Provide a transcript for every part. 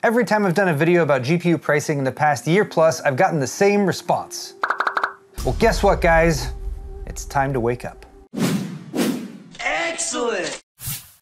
Every time I've done a video about GPU pricing in the past year plus, I've gotten the same response. Well, guess what, guys? It's time to wake up. Excellent!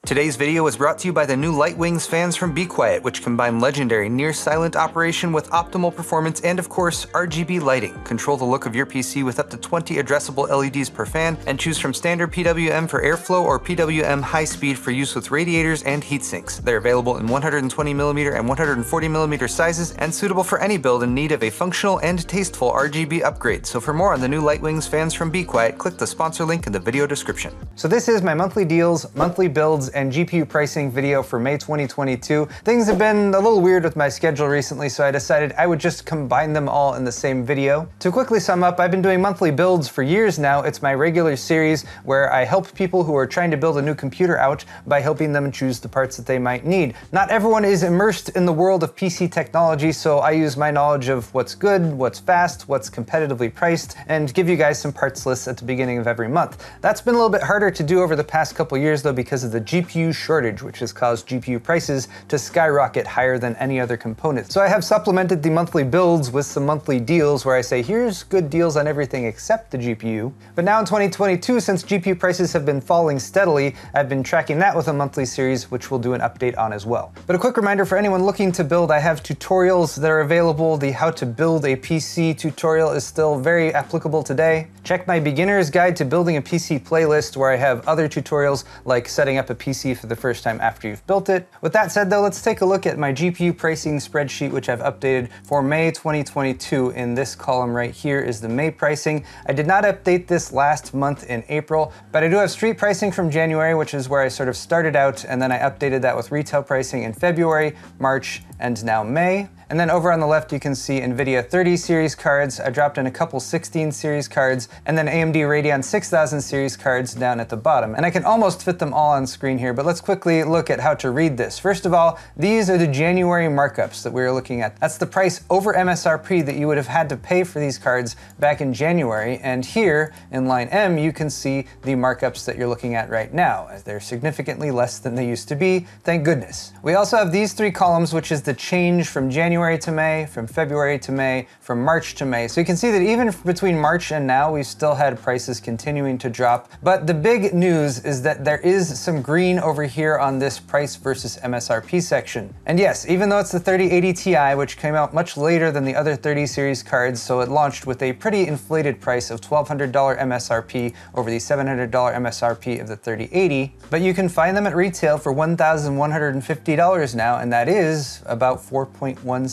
Today's video was brought to you by the new Lightwings fans from Be Quiet, which combine legendary near-silent operation with optimal performance and, of course, RGB lighting. Control the look of your PC with up to 20 addressable LEDs per fan, and choose from standard PWM for airflow or PWM high speed for use with radiators and heat sinks. They're available in 120mm and 140mm sizes and suitable for any build in need of a functional and tasteful RGB upgrade. So for more on the new Lightwings fans from Be Quiet, click the sponsor link in the video description. So this is my monthly deals, monthly builds, and GPU pricing video for May 2022. Things have been a little weird with my schedule recently, so I decided I would just combine them all in the same video. To quickly sum up, I've been doing monthly builds for years now. It's my regular series where I help people who are trying to build a new computer out by helping them choose the parts that they might need. Not everyone is immersed in the world of PC technology, so I use my knowledge of what's good, what's fast, what's competitively priced, and give you guys some parts lists at the beginning of every month. That's been a little bit harder to do over the past couple years though because of the GPU shortage, which has caused GPU prices to skyrocket higher than any other component. So I have supplemented the monthly builds with some monthly deals where I say, here's good deals on everything except the GPU. But now in 2022, since GPU prices have been falling steadily, I've been tracking that with a monthly series, which we'll do an update on as well. But a quick reminder for anyone looking to build, I have tutorials that are available. The how to build a PC tutorial is still very applicable today. Check my beginner's guide to building a PC playlist where I have other tutorials like setting up a PC for the first time after you've built it. With that said though, let's take a look at my GPU pricing spreadsheet, which I've updated for May 2022. In this column right here is the May pricing. I did not update this last month in April, but I do have street pricing from January, which is where I sort of started out, and then I updated that with retail pricing in February, March, and now May. And then over on the left, you can see NVIDIA 30 series cards. I dropped in a couple 16 series cards, and then AMD Radeon 6000 series cards down at the bottom. And I can almost fit them all on screen here, but let's quickly look at how to read this. First of all, these are the January markups that we were looking at. That's the price over MSRP that you would have had to pay for these cards back in January. And here in line M, you can see the markups that you're looking at right now. They're significantly less than they used to be, thank goodness. We also have these three columns, which is the change from January to May, from February to May, from March to May. So you can see that even between March and now, we've still had prices continuing to drop. But the big news is that there is some green over here on this price versus MSRP section. And yes, even though it's the 3080 Ti, which came out much later than the other 30 series cards, so it launched with a pretty inflated price of $1,200 MSRP over the $700 MSRP of the 3080, but you can find them at retail for $1,150 now, and that is about 4.17%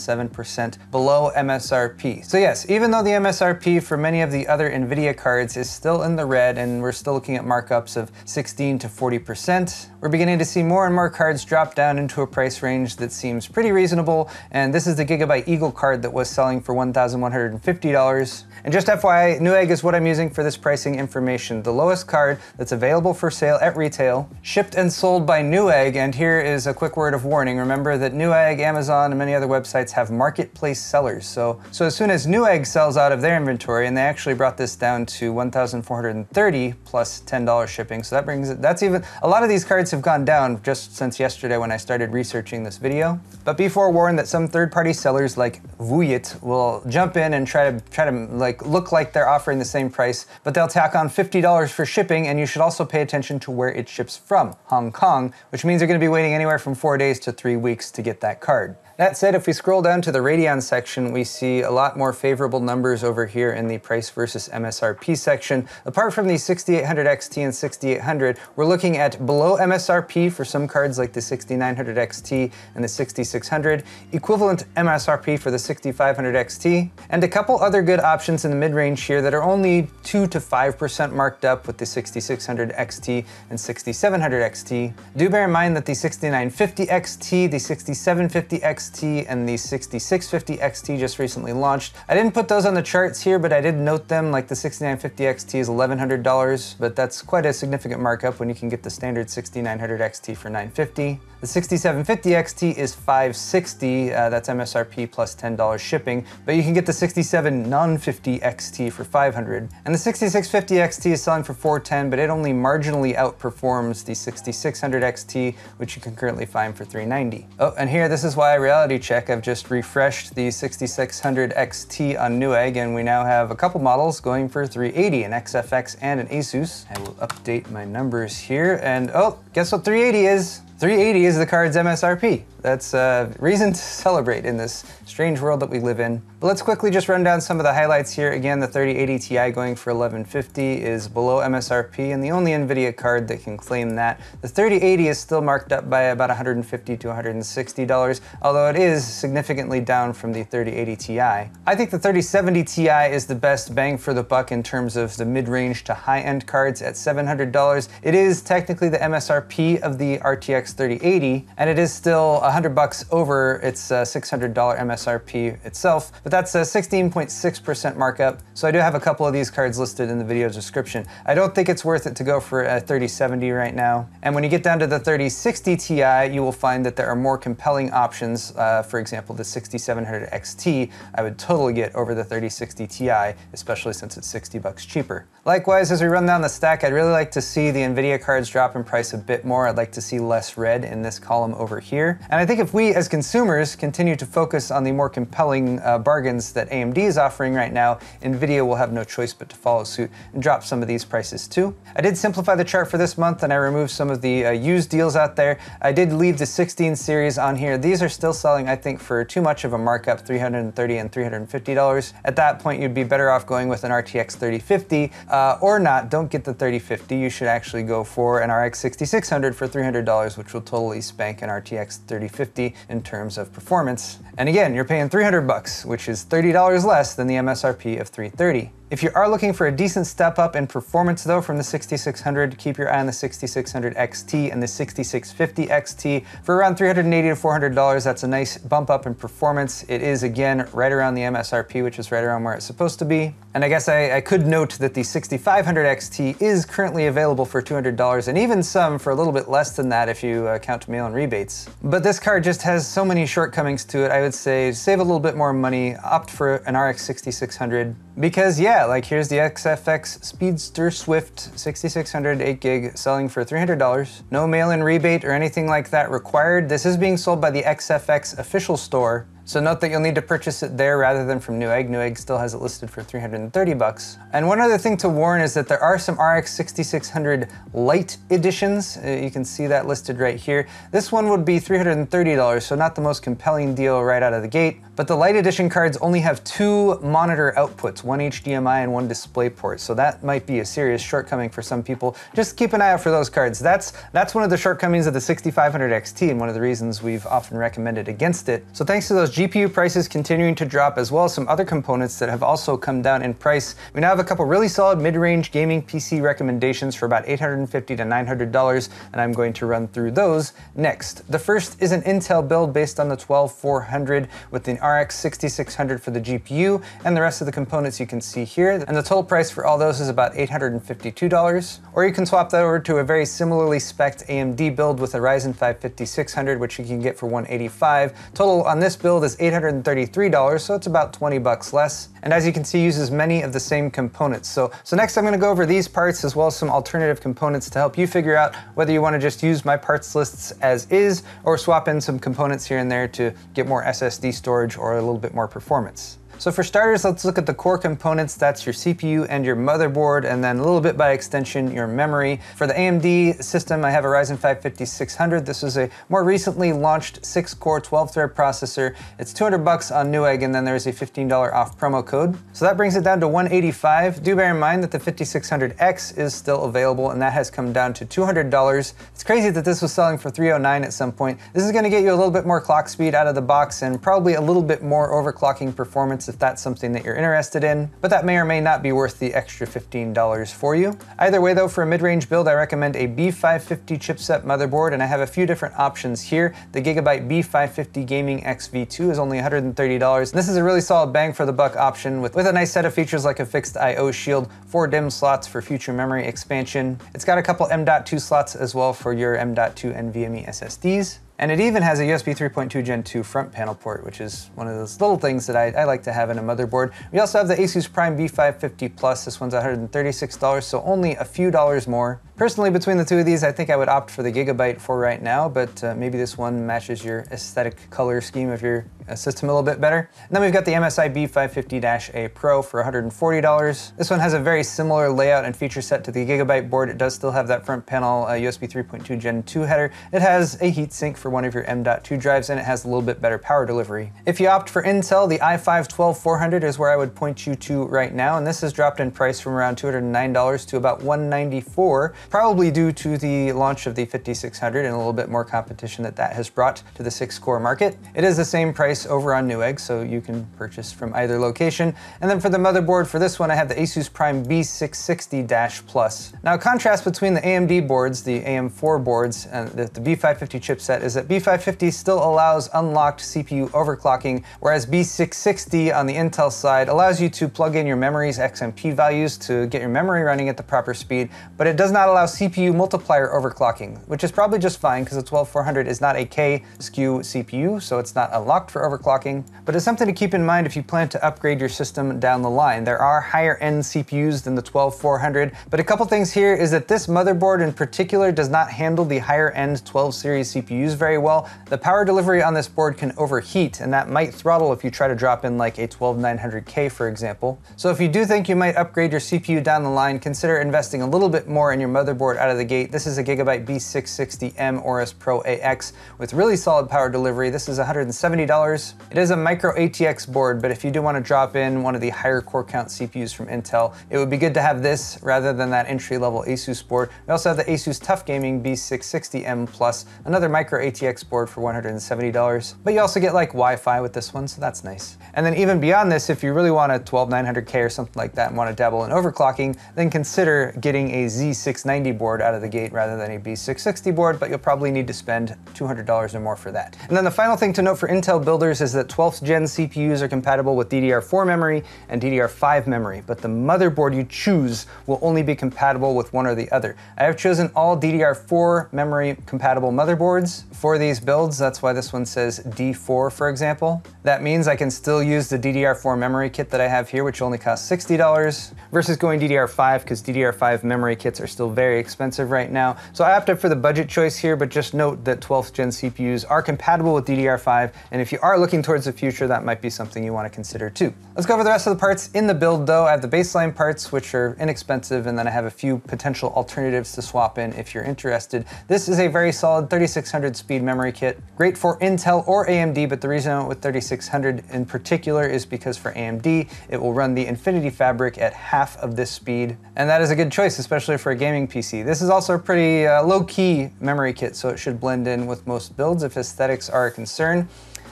below MSRP. So yes, even though the MSRP for many of the other NVIDIA cards is still in the red and we're still looking at markups of 16 to 40%, we're beginning to see more and more cards drop down into a price range that seems pretty reasonable, and this is the Gigabyte Eagle card that was selling for $1,150. And just FYI, Newegg is what I'm using for this pricing information. The lowest card that's available for sale at retail, shipped and sold by Newegg, and here is a quick word of warning. Remember that Newegg, Amazon, and many other websites have marketplace sellers. So as soon as Newegg sells out of their inventory, and they actually brought this down to $1,430 plus $10 shipping, so that brings it, that's even, a lot of these cards have gone down just since yesterday when I started researching this video. But be forewarned that some third-party sellers like Vuyit will jump in and try to like look like they're offering the same price, but they'll tack on $50 for shipping, and you should also pay attention to where it ships from, Hong Kong, which means you're going to be waiting anywhere from 4 days to 3 weeks to get that card. That said, if we scroll down to the Radeon section, we see a lot more favorable numbers over here in the price versus MSRP section. Apart from the 6800 XT and 6800, we're looking at below MSRP for some cards like the 6900 XT and the 6600, equivalent MSRP for the 6500 XT, and a couple other good options in the mid-range here that are only 2 to 5% marked up with the 6600 XT and 6700 XT. Do bear in mind that the 6950 XT, the 6750 XT, and the 6650 XT just recently launched. I didn't put those on the charts here, but I did note them, like the 6950 XT is $1,100, but that's quite a significant markup when you can get the standard 6900 XT for $950. The 6750 XT is $560, that's MSRP plus $10 shipping, but you can get the 67 non-50 XT for $500. And the 6650 XT is selling for $410, but it only marginally outperforms the 6600 XT, which you can currently find for $390. Oh, and here, this is why I reality check. I've just refreshed the 6600 XT on Newegg, and we now have a couple models going for $380, an XFX and an ASUS. I will update my numbers here, and oh, guess what 380 is? 380 is the card's MSRP. That's a reason to celebrate in this strange world that we live in. But let's quickly just run down some of the highlights here. Again, the 3080 Ti going for $1150 is below MSRP, and the only NVIDIA card that can claim that. The 3080 is still marked up by about $150 to $160, although it is significantly down from the 3080 Ti. I think the 3070 Ti is the best bang for the buck in terms of the mid-range to high-end cards at $700. It is technically the MSRP of the RTX 3080, and it is still $100 over its $600 MSRP itself, but that's a 16.6% markup, so I do have a couple of these cards listed in the video description. I don't think it's worth it to go for a 3070 right now, and when you get down to the 3060 Ti, you will find that there are more compelling options. For example, the 6700 XT, I would totally get over the 3060 Ti, especially since it's $60 cheaper. Likewise, as we run down the stack, I'd really like to see the NVIDIA cards drop in price a bit more. I'd like to see less red in this column over here. And I think if we as consumers continue to focus on the more compelling bargains that AMD is offering right now, NVIDIA will have no choice but to follow suit and drop some of these prices too. I did simplify the chart for this month, and I removed some of the used deals out there. I did leave the 16 series on here. These are still selling, I think, for too much of a markup, $330 and $350. At that point, you'd be better off going with an RTX 3050 or not. Don't get the 3050. You should actually go for an RX 6600 for $300, which will totally spank an RTX 3050 in terms of performance. And again, you're paying $300, which is $30 less than the MSRP of $330. If you are looking for a decent step up in performance though from the 6600, keep your eye on the 6600 XT and the 6650 XT. For around $380 to $400, that's a nice bump up in performance. It is again right around the MSRP, which is right around where it's supposed to be. And I guess I could note that the 6500 XT is currently available for $200, and even some for a little bit less than that if you count mail and rebates. But this card just has so many shortcomings to it. I would say save a little bit more money, opt for an RX 6600, because yeah, like here's the XFX Speedster Swift 6600 8GB selling for $300. No mail-in rebate or anything like that required. This is being sold by the XFX official store, so note that you'll need to purchase it there rather than from Newegg. Newegg still has it listed for $330. And one other thing to warn is that there are some RX 6600 Lite editions. You can see that listed right here. This one would be $330, so not the most compelling deal right out of the gate. But the Lite edition cards only have 2 monitor outputs, one HDMI and one DisplayPort, so that might be a serious shortcoming for some people. Just keep an eye out for those cards. That's one of the shortcomings of the 6500 XT, and one of the reasons we've often recommended against it. So thanks to those GPU prices continuing to drop, as well as some other components that have also come down in price, we now have a couple really solid mid-range gaming PC recommendations for about $850 to $900, and I'm going to run through those next. The first is an Intel build based on the 12400 with the RX 6600 for the GPU, and the rest of the components you can see here, and the total price for all those is about $852. Or you can swap that over to a very similarly spec'd AMD build with a Ryzen 5 5600, which you can get for $185. Total on this build is $833, so it's about $20 less. And as you can see, uses many of the same components. So next I'm gonna go over these parts as well as some alternative components to help you figure out whether you wanna just use my parts lists as is or swap in some components here and there to get more SSD storage or a little bit more performance. So for starters, let's look at the core components. That's your CPU and your motherboard, and then a little bit by extension, your memory. For the AMD system, I have a Ryzen 5 5600. This is a more recently launched 6-core 12-thread processor. It's $200 on Newegg, and then there's a $15 off promo code. So that brings it down to $185. Do bear in mind that the 5600X is still available, and that has come down to $200. It's crazy that this was selling for $309 at some point. This is gonna get you a little bit more clock speed out of the box and probably a little bit more overclocking performance if that's something that you're interested in, but that may or may not be worth the extra $15 for you. Either way though, for a mid-range build, I recommend a B550 chipset motherboard, and I have a few different options here. The Gigabyte B550 Gaming XV2 is only $130. This is a really solid bang for the buck option with a nice set of features like a fixed I/O shield, 4 DIMM slots for future memory expansion. It's got a couple M.2 slots as well for your M.2 NVMe SSDs. And it even has a USB 3.2 Gen 2 front panel port, which is one of those little things that I like to have in a motherboard. We also have the ASUS Prime B660-PLUS. This one's $136, so only a few dollars more. Personally, between the two of these, I think I would opt for the Gigabyte for right now, but maybe this one matches your aesthetic color scheme of your system a little bit better. And then we've got the MSI B550-A Pro for $140. This one has a very similar layout and feature set to the Gigabyte board. It does still have that front panel USB 3.2 Gen 2 header. It has a heatsink for one of your M.2 drives, and it has a little bit better power delivery. If you opt for Intel, the i5-12400 is where I would point you to right now, and this has dropped in price from around $209 to about $194, probably due to the launch of the 5600 and a little bit more competition that has brought to the 6-core market. It is the same price over on Newegg, so you can purchase from either location. And then for the motherboard, for this one, I have the ASUS Prime B660-PLUS. Now, contrast between the AMD boards, the AM4 boards, and the B550 chipset is that B550 still allows unlocked CPU overclocking, whereas B660 on the Intel side allows you to plug in your memory's XMP values to get your memory running at the proper speed, but it does not allow CPU multiplier overclocking, which is probably just fine because the 12400 is not a K SKU CPU, so it's not unlocked for overclocking. But it's something to keep in mind if you plan to upgrade your system down the line. There are higher end CPUs than the 12400, but a couple things here is that this motherboard in particular does not handle the higher end 12 series CPUs very well. The power delivery on this board can overheat, and that might throttle if you try to drop in like a 12900K, for example. So if you do think you might upgrade your CPU down the line, consider investing a little bit more in your motherboard out of the gate. This is a Gigabyte B660 MORIS-PRO-AX with really solid power delivery. This is $170. It is a micro-ATX board, but if you do want to drop in one of the higher core count CPUs from Intel, it would be good to have this rather than that entry-level ASUS board. We also have the ASUS TUF Gaming B660M Plus, another micro-ATX board for $170. But you also get like Wi-Fi with this one, so that's nice. And then even beyond this, if you really want a 12900K or something like that and want to dabble in overclocking, then consider getting a Z690 board out of the gate rather than a B660 board, but you'll probably need to spend $200 or more for that. And then the final thing to note for Intel builders is that 12th gen CPUs are compatible with DDR4 memory and DDR5 memory, but the motherboard you choose will only be compatible with one or the other. I have chosen all DDR4 memory compatible motherboards for these builds. That's why this one says D4, for example. That means I can still use the DDR4 memory kit that I have here, which only costs $60, versus going DDR5, because DDR5 memory kits are still very expensive right now. So I opted for the budget choice here, but just note that 12th gen CPUs are compatible with DDR5, and if you are looking towards the future, that might be something you want to consider too. Let's go over the rest of the parts in the build though. I have the baseline parts, which are inexpensive, and then I have a few potential alternatives to swap in if you're interested. This is a very solid 3600 speed memory kit, great for Intel or AMD, but the reason I went with 3600 in particular is because for AMD, it will run the Infinity Fabric at half of this speed, and that is a good choice, especially for a gaming PC. This is also a pretty low-key memory kit, so it should blend in with most builds if aesthetics are a concern.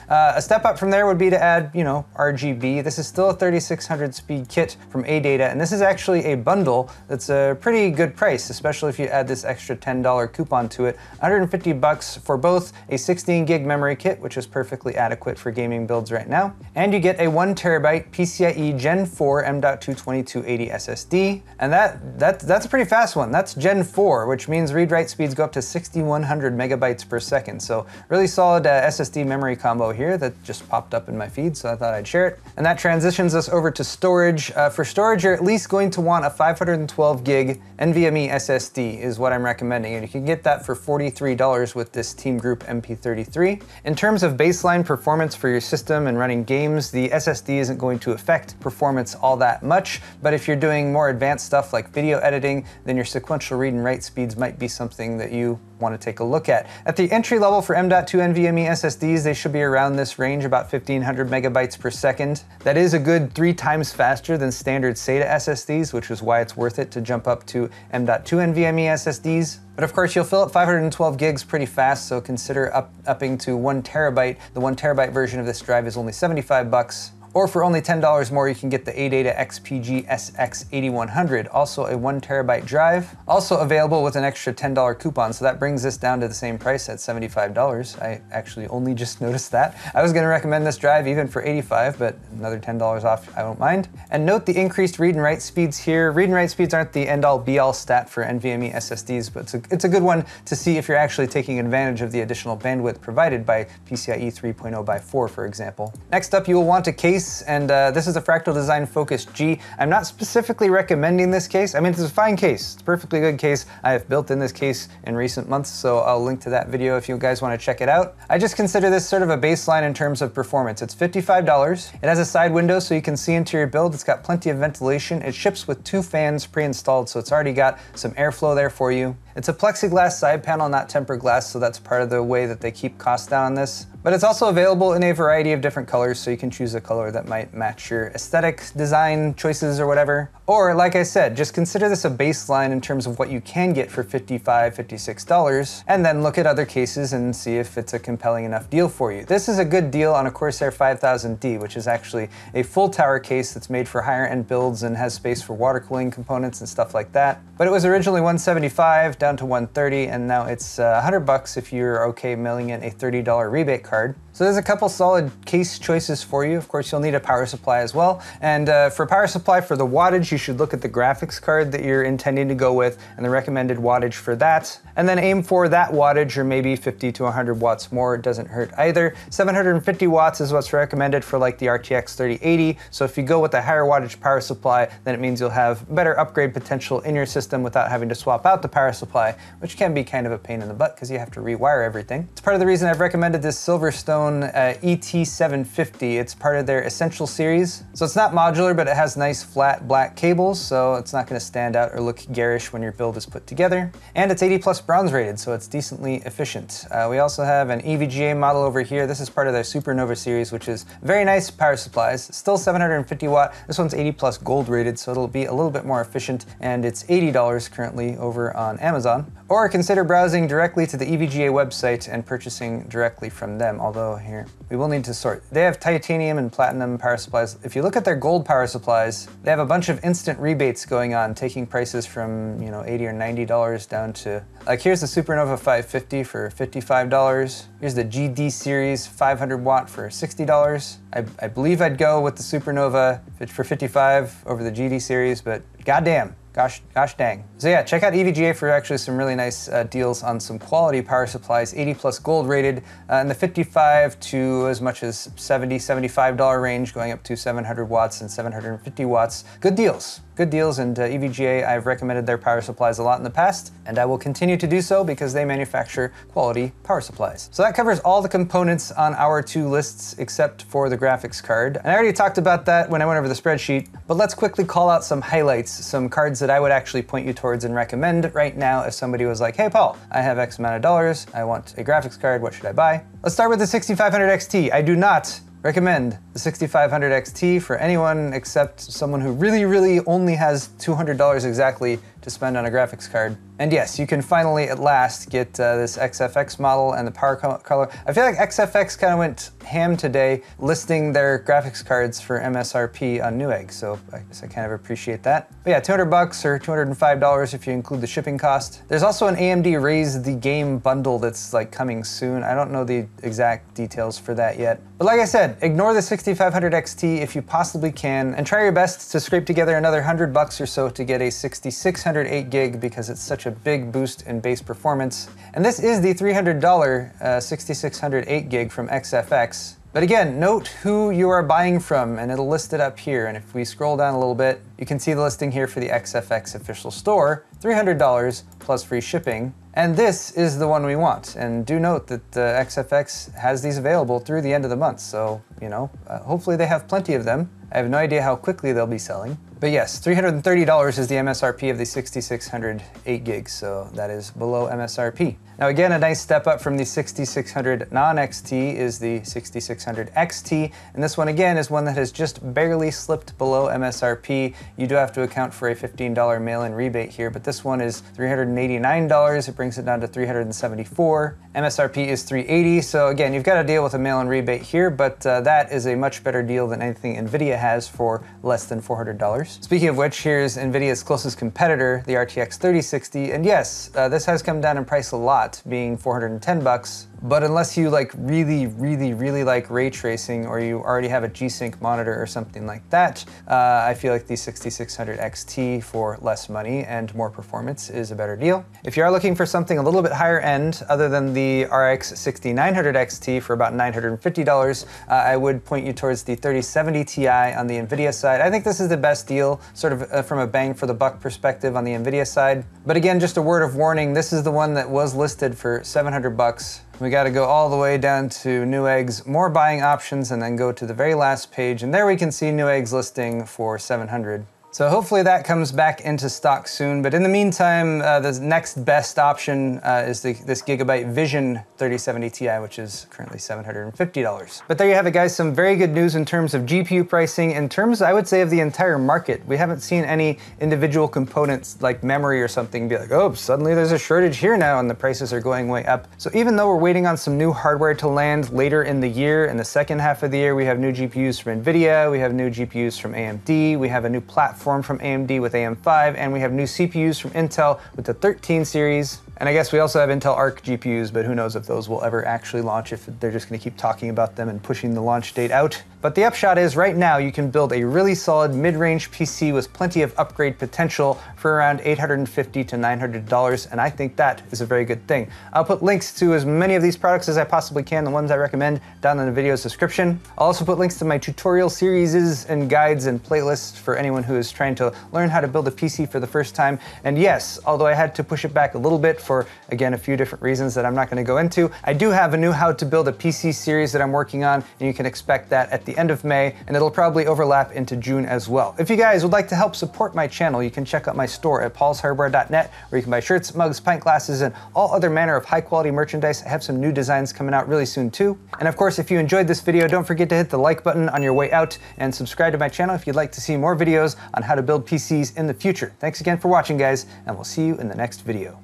A step up from there would be to add, RGB. This is still a 3600 speed kit from ADATA, and this is actually a bundle that's a pretty good price, especially if you add this extra $10 coupon to it. $150 for both a 16 gig memory kit, which is perfectly adequate for gaming builds right now, and you get a 1 terabyte PCIe Gen 4 M.2 2280 SSD, and that's a pretty fast one. That's Gen 4, which means read-write speeds go up to 6100 megabytes per second. So really solid SSD memory combo here that just popped up in my feed, so I thought I'd share it. And that transitions us over to storage. For storage, you're at least going to want a 512 gig NVMe SSD is what I'm recommending, and you can get that for $43 with this Team Group MP33. In terms of baseline performance for your system and running games, the SSD isn't going to affect performance all that much, but if you're doing more advanced stuff like video editing, then your sequential read and write speeds might be something that you want to take a look at. At the entry level for M.2 NVMe SSDs, they should be around this range, about 1500 megabytes per second. That is a good 3 times faster than standard SATA SSDs, which is why it's worth it to jump up to M.2 NVMe SSDs. But of course, you'll fill up 512 gigs pretty fast, so consider upping to 1 terabyte. The 1 terabyte version of this drive is only $75. Or for only $10 more, you can get the ADATA XPG SX8100, also a 1TB drive, also available with an extra $10 coupon, so that brings this down to the same price at $75. I actually only just noticed that. I was gonna recommend this drive even for $85, but another $10 off, I won't mind. And note the increased read and write speeds here. Read and write speeds aren't the end-all be-all stat for NVMe SSDs, but it's a good one to see if you're actually taking advantage of the additional bandwidth provided by PCIe 3.0x4, for example. Next up, you will want a case, and this is a Fractal Design Focus G. I'm not specifically recommending this case. I mean, it's a fine case. It's a perfectly good case. I have built in this case in recent months, so I'll link to that video if you guys want to check it out. I just consider this sort of a baseline in terms of performance. It's $55. It has a side window so you can see into your build. It's got plenty of ventilation. It ships with 2 fans pre-installed, so it's already got some airflow there for you. It's a plexiglass side panel, not tempered glass, so that's part of the way that they keep costs down on this. But it's also available in a variety of different colors, so you can choose a color that might match your aesthetic, design choices, or whatever. Or, like I said, just consider this a baseline in terms of what you can get for $55, $56, and then look at other cases and see if it's a compelling enough deal for you. This is a good deal on a Corsair 5000D, which is actually a full tower case that's made for higher end builds and has space for water cooling components and stuff like that. But it was originally $175 down to $130, and now it's $100 if you're okay mailing in a $30 rebate card. So there's a couple solid case choices for you. Of course, you'll need a power supply as well. And for power supply for the wattage, you should look at the graphics card that you're intending to go with and the recommended wattage for that. And then aim for that wattage or maybe 50 to 100 watts more. It doesn't hurt either. 750 watts is what's recommended for like the RTX 3080. So if you go with a higher wattage power supply, then it means you'll have better upgrade potential in your system without having to swap out the power supply, which can be kind of a pain in the butt because you have to rewire everything. It's part of the reason I've recommended this Silverstone ET750. It's part of their Essential series. So it's not modular, but it has nice flat black cables, so it's not going to stand out or look garish when your build is put together. And it's 80+ bronze rated, so it's decently efficient. We also have an EVGA model over here. This is part of their Supernova series, which is very nice power supplies. Still 750 watt. This one's 80+ gold rated, so it'll be a little bit more efficient, and it's $80 currently over on Amazon. Or consider browsing directly to the EVGA website and purchasing directly from them, although here, we will need to sort. They have titanium and platinum power supplies. If you look at their gold power supplies, they have a bunch of instant rebates going on, taking prices from, you know, $80 or $90 down to, like here's the Supernova 550 for $55. Here's the GD series 500 watt for $60. I believe I'd go with the Supernova for $55 over the GD series, but goddamn. Gosh dang. So yeah, check out EVGA for actually some really nice deals on some quality power supplies, 80+ gold rated, in the 55 to as much as $70, $75 range, going up to 700 watts and 750 watts. Good deals. Good deals, and EVGA, I've recommended their power supplies a lot in the past, and I will continue to do so because they manufacture quality power supplies. So that covers all the components on our 2 lists except for the graphics card. And I already talked about that when I went over the spreadsheet, but let's quickly call out some highlights, some cards that I would actually point you towards and recommend right now if somebody was like, hey Paul, I have X amount of dollars, I want a graphics card, what should I buy? Let's start with the 6500 XT. I do not recommend the 6500 XT for anyone except someone who really only has $200 exactly to spend on a graphics card. And yes, you can finally at last get this XFX model and the power color. I feel like XFX kind of went ham today listing their graphics cards for MSRP on Newegg, so I guess I kind of appreciate that. But yeah, $200 or $205 if you include the shipping cost. There's also an AMD Raise the Game bundle that's like coming soon. I don't know the exact details for that yet. But like I said, ignore the 6500 XT if you possibly can, and try your best to scrape together another $100 or so to get a 6600 8GB because it's such a big boost in base performance. And this is the $300 6600 8GB from XFX. But again, note who you are buying from, and it'll list it up here. And if we scroll down a little bit, you can see the listing here for the XFX official store, $300 plus free shipping. And this is the one we want. And do note that XFX has these available through the end of the month. So, you know, hopefully they have plenty of them. I have no idea how quickly they'll be selling. But yes, $330 is the MSRP of the 6600 8GB, so that is below MSRP. Now again, a nice step up from the 6600 non-XT is the 6600 XT, and this one again is one that has just barely slipped below MSRP. You do have to account for a $15 mail-in rebate here, but this one is $389. It brings it down to $374. MSRP is $380, so again, you've got to deal with a mail-in rebate here, but that is a much better deal than anything NVIDIA has for less than $400. Speaking of which, here's NVIDIA's closest competitor, the RTX 3060, and yes, this has come down in price a lot, being $410, but unless you like really like ray tracing, or you already have a G-Sync monitor or something like that, I feel like the 6600 XT for less money and more performance is a better deal. If you are looking for something a little bit higher end, other than the RX 6900 XT for about $950, I would point you towards the 3070 Ti on the NVIDIA side. I think this is the best deal, sort of from a bang for the buck perspective on the NVIDIA side. But again, just a word of warning, this is the one that was listed for $700. We got to go all the way down to Newegg's more buying options and then go to the very last page, and there we can see Newegg's listing for $700. So hopefully that comes back into stock soon, but in the meantime, the next best option is this Gigabyte Vision 3070 Ti, which is currently $750. But there you have it, guys, some very good news in terms of GPU pricing, in terms, I would say, of the entire market. We haven't seen any individual components like memory or something be like, oh, suddenly there's a shortage here now and the prices are going way up. So even though we're waiting on some new hardware to land later in the year, in the second half of the year, we have new GPUs from NVIDIA, we have new GPUs from AMD, we have a new platform from AMD with AM5, and we have new CPUs from Intel with the 13 series. And I guess we also have Intel Arc GPUs, but who knows if those will ever actually launch, if they're just going to keep talking about them and pushing the launch date out. But the upshot is, right now you can build a really solid mid-range PC with plenty of upgrade potential for around $850 to $900, and I think that is a very good thing. I'll put links to as many of these products as I possibly can, the ones I recommend, down in the video's description. I'll also put links to my tutorial series and guides and playlists for anyone who is trying to learn how to build a PC for the first time. And yes, although I had to push it back a little bit for, again, a few different reasons that I'm not going to go into, I do have a new How to Build a PC series that I'm working on, and you can expect that at the end of May, and it'll probably overlap into June as well. If you guys would like to help support my channel, you can check out my store at paulshardware.net, where you can buy shirts, mugs, pint glasses, and all other manner of high-quality merchandise. I have some new designs coming out really soon too. And of course, if you enjoyed this video, don't forget to hit the like button on your way out, and subscribe to my channel if you'd like to see more videos on how to build PCs in the future. Thanks again for watching, guys, and we'll see you in the next video.